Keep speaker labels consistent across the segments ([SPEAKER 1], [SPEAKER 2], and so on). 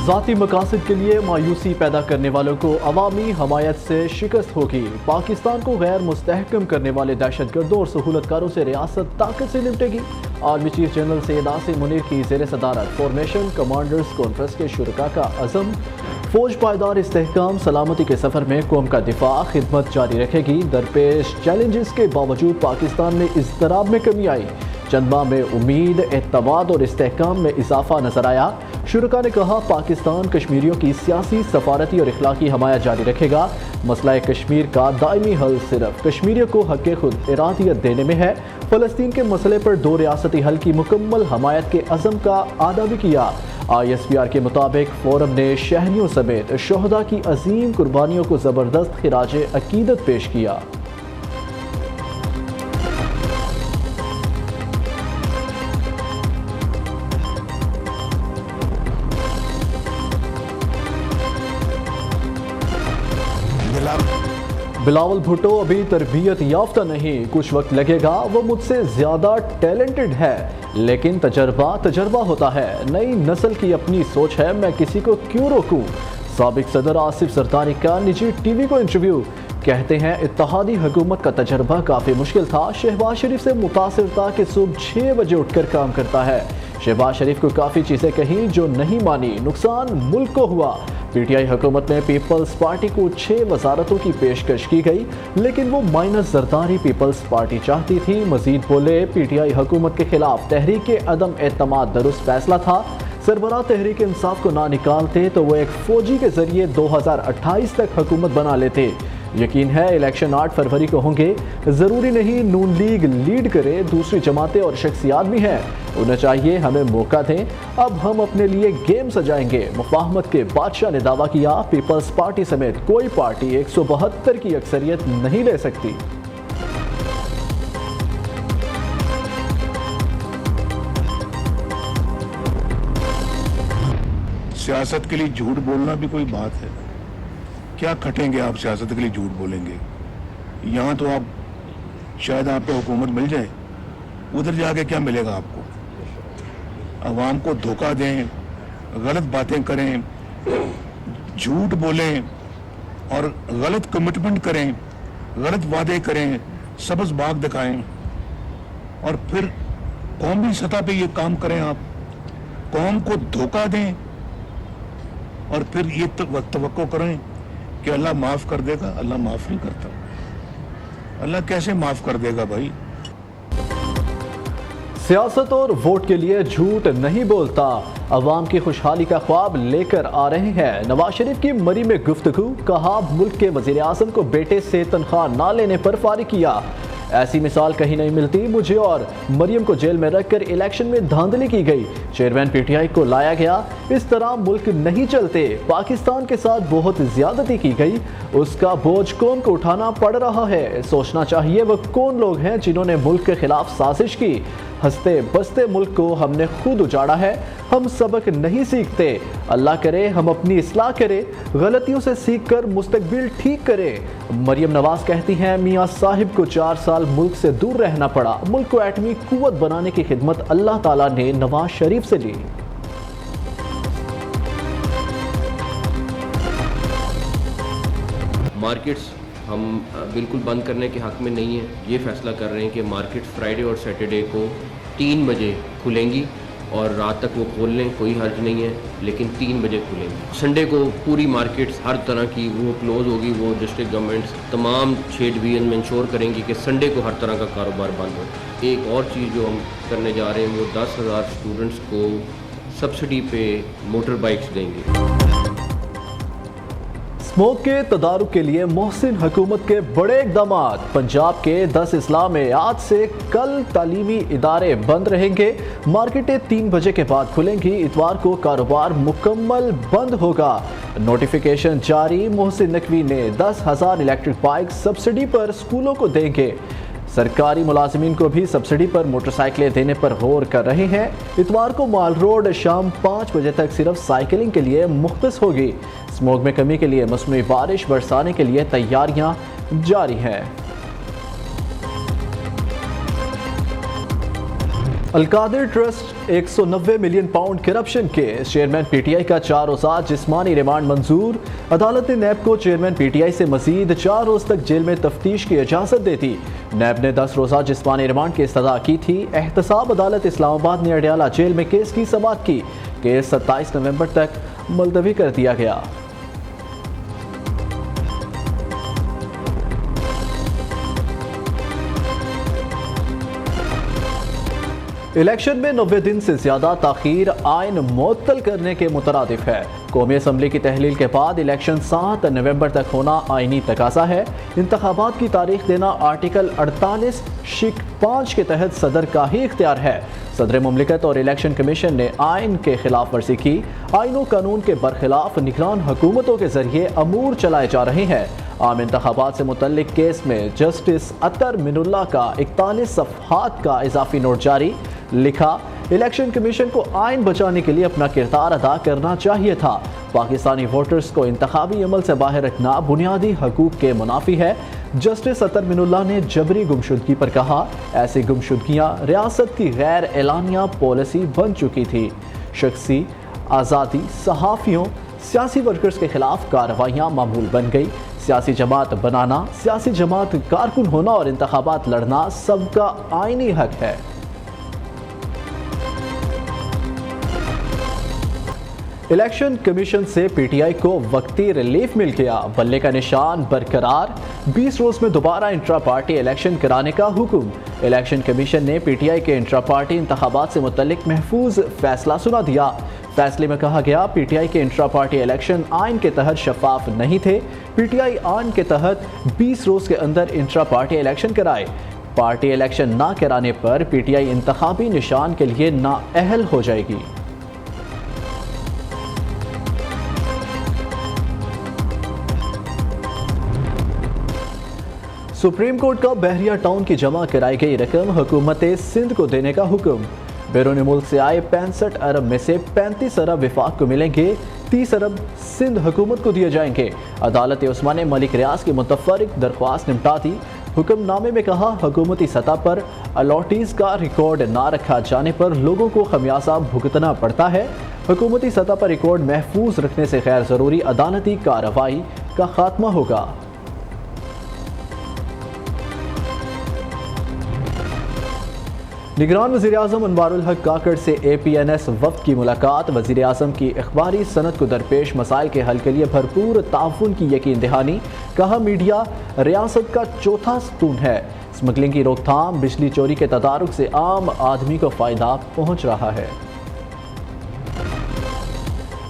[SPEAKER 1] ذاتی مقاصد کے لیے مایوسی پیدا کرنے والوں کو عوامی حمایت سے شکست ہوگی۔ پاکستان کو غیر مستحکم کرنے والے دہشت گردوں اور سہولت کاروں سے ریاست طاقت سے نمٹے گی۔ Army chief general Syed Asim Munir کی زیر صدارت فارمیشن کمانڈرز کانفرنس کے شرکاء کا عزم، فوج پائیدار استحکام سلامتی کے سفر میں قوم کا دفاع خدمت جاری رکھے گی۔ درپیش چیلنجز کے باوجود پاکستان میں اضطراب میں کمی آئی، چند ماہ میں امید، اعتماد اور استحکام میں اضافہ نظر آیا۔ شرکاء نے کہا پاکستان کشمیریوں کی سیاسی، سفارتی اور اخلاقی حمایت جاری رکھے گا۔ مسئلہ کشمیر کا دائمی حل صرف کشمیریوں کو حق خود ارادیت دینے میں ہے۔ فلسطین کے مسئلے پر دو ریاستی حل کی مکمل حمایت کے عزم کا اعادہ بھی کیا۔ ISPR کے مطابق فورم نے شہریوں سمیت شہداء کی عظیم قربانیوں کو زبردست خراج عقیدت پیش کیا۔ بلاول بھٹو ابھی تربیت یافتہ نہیں، کچھ وقت لگے گا، وہ مجھ سے زیادہ ٹیلنٹڈ ہے، لیکن تجربہ ہوتا ہے۔ نئی نسل کی اپنی سوچ ہے، میں کسی کو کیوں روکوں؟ سابق صدر آصف زرداری کا نجی ٹی وی کو انٹرویو، کہتے ہیں اتحادی حکومت کا تجربہ کافی مشکل تھا، شہباز شریف سے متاثر تھا کہ صبح 6 بجے اٹھ کر کام کرتا ہے۔ شہباز شریف کو کافی چیزیں کہیں جو نہیں مانی، نقصان ملک کو ہوا۔ PTI حکومت میں پیپلز پارٹی کو 6 وزارتوں کی پیشکش کی گئی، لیکن وہ مائنس زرداری پیپلز پارٹی چاہتی تھی۔ مزید بولے PTI حکومت کے خلاف تحریک عدم اعتماد درست فیصلہ تھا، سربراہ تحریک انصاف کو نہ نکالتے تو وہ ایک فوجی کے ذریعے 2028 تک حکومت بنا لیتے۔ یقین ہے الیکشن 8 فروری کو ہوں گے، ضروری نہیں نون لیگ لیڈ کرے، دوسری جماعتیں اور شخصیات بھی ہیں، انہیں چاہیے ہمیں موقع دیں، اب ہم اپنے لیے گیم سجائیں گے۔ مفاہمت کے بادشاہ نے دعویٰ کیا پیپلز پارٹی سمیت کوئی پارٹی 172 کی اکثریت نہیں لے سکتی۔
[SPEAKER 2] سیاست کے لیے جھوٹ بولنا بھی کوئی بات ہے؟ کیا کھٹیں گے آپ سیاست کے لیے جھوٹ بولیں گے؟ یہاں تو آپ شاید آپ کو حکومت مل جائے، ادھر جا کے کیا ملے گا آپ کو؟ عوام کو دھوکہ دیں، غلط باتیں کریں، جھوٹ بولیں اور غلط کمٹمنٹ کریں، غلط وعدے کریں، سبز باغ دکھائیں اور پھر قومی سطح پہ یہ کام کریں، آپ قوم کو دھوکہ دیں اور پھر یہ توقع کریں کہ اللہ معاف کر دے گا۔ اللہ معاف نہیں کرتا، اللہ کیسے معاف کر دے گا بھائی؟
[SPEAKER 1] سیاست اور ووٹ کے لیے جھوٹ نہیں بولتا، عوام کی خوشحالی کا خواب لے کر آ رہے ہیں۔ نواز شریف کی مری میں گفتگو، کہا ملک کے وزیر اعظم کو بیٹے سے تنخواہ نہ لینے پر فارغ کیا، ایسی مثال کہیں نہیں ملتی، مجھے اور مریم کو جیل میں رکھ کر الیکشن میں دھاندلی کی گئی، چیئرمین PTI کو لایا گیا، اس طرح ملک نہیں چلتے، پاکستان کے ساتھ بہت زیادتی کی گئی، اس کا بوجھ قوم کو اٹھانا پڑ رہا ہے، سوچنا چاہیے وہ کون لوگ ہیں جنہوں نے ملک کے خلاف سازش کی، ہنستے بستے ملک کو ہم نے خود اجاڑا ہے، ہم سبق نہیں سیکھتے، اللہ کرے ہم اپنی اصلاح کرے، غلطیوں سے سیکھ کر مستقبل ٹھیک کرے۔ مریم نواز کہتی ہیں میاں صاحب کو 4 سال ملک سے دور رہنا پڑا، ملک کو ایٹمی قوت بنانے کی خدمت اللہ تعالیٰ نے نواز شریف سے لی۔
[SPEAKER 3] مارکیٹس ہم بالکل بند کرنے کے حق میں نہیں ہیں، یہ فیصلہ کر رہے ہیں کہ مارکیٹ فرائیڈے اور سیٹرڈے کو 3 بجے کھلیں گی اور رات تک وہ کھول لیں، کوئی حرج نہیں ہے، لیکن 3 بجے کھلیں گی۔ سنڈے کو پوری مارکیٹس ہر طرح کی وہ کلوز ہوگی، وہ ڈسٹرکٹ گورنمنٹس تمام 6 ڈویژن میں انشور کریں گی کہ سنڈے کو ہر طرح کا کاروبار بند ہو۔ ایک اور چیز جو ہم کرنے جا رہے ہیں وہ 10,000 اسٹوڈنٹس کو سبسڈی پہ موٹر بائکس دیں گے۔
[SPEAKER 1] اسموگ کے تدارک کے لیے محسن حکومت کے بڑے اقدامات، پنجاب کے 10 اضلاع میں آج سے کل تعلیمی ادارے بند رہیں گے، مارکیٹیں 3 بجے کے بعد کھلیں گی، اتوار کو کاروبار مکمل بند ہوگا، نوٹیفیکیشن جاری، محسن نقوی نے 10,000 الیکٹرک بائک سبسڈی پر اسکولوں کو دیں گے، سرکاری ملازمین کو بھی سبسڈی پر موٹر سائیکلیں دینے پر غور کر رہے ہیں، اتوار کو مال روڈ شام 5 بجے تک صرف سائیکلنگ کے لیے مختص ہوگی، اسموگ میں کمی کے لیے مصنوعی بارش برسانے کے لیے تیاریاں جاری ہیں۔ القادر trust 190 million pound corruption case, chairman P T I کا 4 روزہ جسمانی ریمانڈ منظور۔ عدالت نے نیب کو چیئرمین پی ٹی آئی سے مزید 4 روز تک جیل میں تفتیش کی اجازت دے دی۔ نیب نے 10 روزہ جسمانی ریمانڈ کی استدعا کی تھی۔ احتساب عدالت اسلام آباد نے اڈیالہ جیل میں کیس کی سماعت کی۔ کیس 27 نومبر تک ملتوی کر دیا گیا۔ الیکشن میں 90 دن سے زیادہ تاخیر آئین معطل کرنے کے مترادف ہے۔ قومی اسمبلی کی تحلیل کے بعد الیکشن 7 نومبر تک ہونا آئینی تقاضا ہے۔ انتخابات کی تاریخ دینا آرٹیکل 48(5) کے تحت صدر کا ہی اختیار ہے۔ صدر مملکت اور الیکشن کمیشن نے آئین کے خلاف ورزی کی۔ آئین و قانون کے برخلاف نگران حکومتوں کے ذریعے امور چلائے جا رہے ہیں۔ عام انتخابات سے متعلق کیس میں جسٹس اطہر من اللہ کا 41 صفحات کا اضافی نوٹ جاری۔ لکھا، الیکشن کمیشن کو آئین بچانے کے لیے اپنا کردار ادا کرنا چاہیے تھا۔ پاکستانی ووٹرز کو انتخابی عمل سے باہر رکھنا بنیادی حقوق کے منافی ہے۔ جسٹس اطہر من اللہ نے جبری گمشدگی پر کہا، ایسی گمشدگیاں ریاست کی غیر اعلانیہ پالیسی بن چکی تھی۔ شخصی آزادی، صحافیوں، سیاسی ورکرز کے خلاف کارروائیاں معمول بن گئی۔ سیاسی جماعت بنانا، سیاسی جماعت کارکن ہونا اور انتخابات لڑنا سب کا آئینی حق ہے۔ الیکشن کمیشن سے پی ٹی آئی کو وقتی ریلیف مل گیا، بلے کا نشان برقرار۔ 20 روز میں دوبارہ انٹرا پارٹی الیکشن کرانے کا حکم۔ الیکشن کمیشن نے پی ٹی آئی کے انٹرا پارٹی انتخابات سے متعلق محفوظ فیصلہ سنا دیا۔ فیصلے میں کہا گیا، پی ٹی آئی کے انٹرا پارٹی الیکشن آئین کے تحت شفاف نہیں تھے۔ پی ٹی آئی آئین کے تحت 20 روز کے اندر انٹرا پارٹی الیکشن کرائے۔ پارٹی الیکشن نہ کرانے پر پی ٹی آئی انتخابی نشان کے لیے نااہل ہو جائے گی۔ سپریم کورٹ کا بحریہ ٹاؤن کی جمع کرائی گئی رقم حکومت سندھ کو دینے کا حکم۔ بیرون ملک سے آئے 65 ارب میں سے 35 ارب وفاق کو ملیں گے، 30 ارب سندھ حکومت کو دیے جائیں گے۔ عدالت عثمہ نے ملک ریاض کی متفرق درخواست نمٹا دی۔ حکم نامے میں کہا، حکومتی سطح پر الاٹیز کا ریکارڈ نہ رکھا جانے پر لوگوں کو خمیازہ بھگتنا پڑتا ہے۔ حکومتی سطح پر ریکارڈ محفوظ رکھنے سے غیر ضروری عدالتی کارروائی کا خاتمہ ہوگا۔ نگران وزیراعظم انوار الحق کاکڑ سے اے پی این ایس وفد کی ملاقات۔ وزیر اعظم کی اخباری صنعت کو درپیش مسائل کے حل کے لیے بھرپور تعاون کی یقین دہانی۔ کہا، میڈیا ریاست کا چوتھا ستون ہے۔ اسمگلنگ کی روک تھام، بجلی چوری کے تدارک سے عام آدمی کو فائدہ پہنچ رہا ہے۔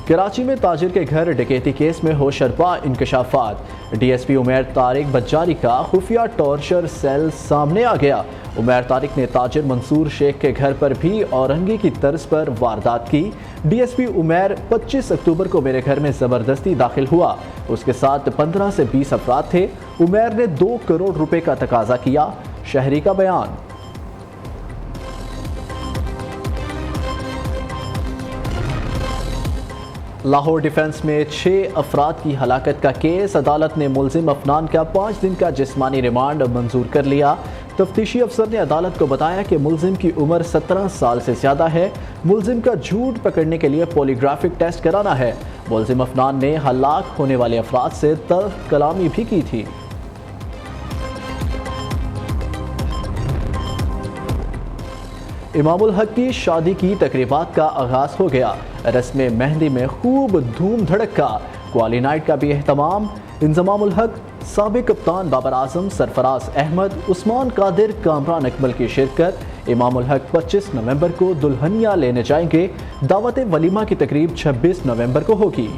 [SPEAKER 1] کراچی میں تاجر کے گھر ڈکیتی کیس میں ہوشربا انکشافات۔ D S P Umair Tariq بجاری کا خفیہ ٹارچر سیل سامنے آ گیا۔ عمیر طارق نے تاجر منصور شیخ کے گھر پر بھی اورنگی کی طرز پر واردات کی۔ ڈی ایس پی عمیر 25 اکتوبر کو میرے گھر میں زبردستی داخل ہوا۔ اس کے ساتھ 15 سے 20 افراد تھے۔ عمیر نے 2 کروڑ روپے کا تقاضا کیا۔ شہری کا بیان۔ لاہور ڈیفنس میں 6 افراد کی ہلاکت کا کیس۔ عدالت نے ملزم افنان کا 5 دن کا جسمانی ریمانڈ منظور کر لیا۔ تفتیشی افسر نے عدالت کو بتایا کہ ملزم کی عمر 17 سال سے زیادہ ہے۔ ملزم کا جھوٹ پکڑنے کے لیے پولیگرافک ٹیسٹ کرانا ہے۔ ملزم افنان نے ہلاک ہونے والے افراد سے تلخ کلامی بھی کی تھی۔ امام الحق کی شادی کی تقریبات کا آغاز ہو گیا۔ رسم مہندی میں خوب دھوم دھڑکا۔ قوالی نائٹ کا بھی اہتمام۔ انضمام الحق، سابق کپتان بابر اعظم، سرفراز احمد، عثمان قادر، کامران اکمل کی شرکت۔ امام الحق 25 نومبر کو دلہنیاں لینے جائیں گے۔ دعوت ولیمہ کی تقریب 26 نومبر کو ہوگی۔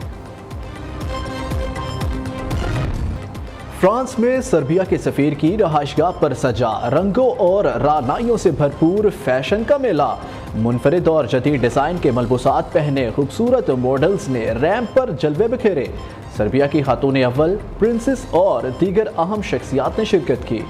[SPEAKER 1] فرانس میں سربیا کے سفیر کی رہائش گاہ پر سجا رنگوں اور رعنائیوں سے بھرپور فیشن کا میلہ۔ منفرد اور جدید ڈیزائن کے ملبوسات پہنے خوبصورت ماڈلز نے ریمپ پر جلوے بکھیرے۔ سربیا کی خاتون اول، پرنسس اور دیگر اہم شخصیات نے شرکت کی۔